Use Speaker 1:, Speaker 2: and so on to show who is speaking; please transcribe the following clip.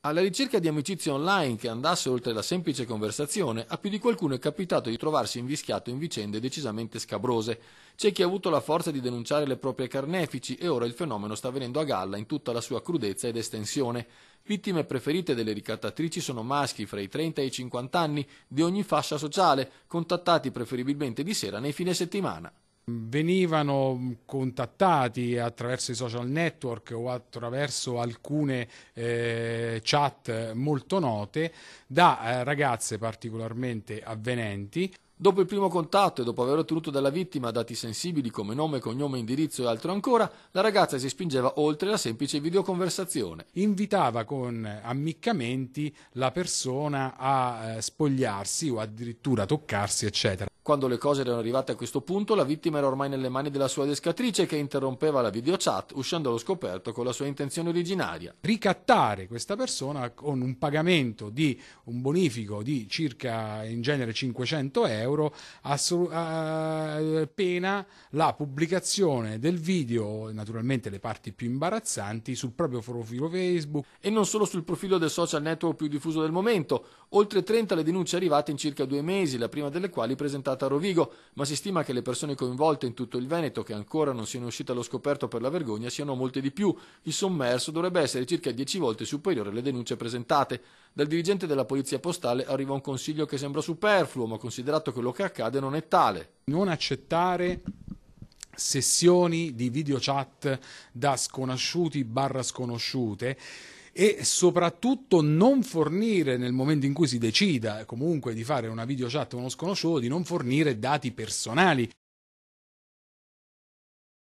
Speaker 1: Alla ricerca di amicizie online che andasse oltre la semplice conversazione, a più di qualcuno è capitato di trovarsi invischiato in vicende decisamente scabrose. C'è chi ha avuto la forza di denunciare le proprie carnefici e ora il fenomeno sta venendo a galla in tutta la sua crudezza ed estensione. Vittime preferite delle ricattatrici sono maschi fra i 30 e i 50 anni di ogni fascia sociale, contattati preferibilmente di sera nei fine settimana.
Speaker 2: Venivano contattati attraverso i social network o attraverso alcune chat molto note da ragazze particolarmente avvenenti.
Speaker 1: Dopo il primo contatto e dopo aver ottenuto dalla vittima dati sensibili come nome, cognome, indirizzo e altro ancora, la ragazza si spingeva oltre la semplice videoconversazione.
Speaker 2: Invitava con ammiccamenti la persona a spogliarsi o addirittura toccarsi, eccetera.
Speaker 1: Quando le cose erano arrivate a questo punto, la vittima era ormai nelle mani della sua adescatrice che interrompeva la videochat uscendo allo scoperto con la sua intenzione originaria.
Speaker 2: Ricattare questa persona con un pagamento di un bonifico di circa in genere 500 euro, pena la pubblicazione del video, naturalmente le parti più imbarazzanti, sul proprio profilo Facebook.
Speaker 1: E non solo sul profilo del social network più diffuso del momento, oltre 30 le denunce arrivate in circa 2 mesi, la prima delle quali presentata a Rovigo, ma si stima che le persone coinvolte in tutto il Veneto che ancora non siano uscite allo scoperto per la vergogna siano molte di più. Il sommerso dovrebbe essere circa 10 volte superiore alle denunce presentate. Dal dirigente della polizia postale arriva un consiglio che sembra superfluo, ma considerato quello che accade non è tale.
Speaker 2: Non accettare sessioni di video chat da sconosciuti barra sconosciute e soprattutto non fornire, nel momento in cui si decida comunque di fare una video chat con uno sconosciuto, di non fornire dati personali.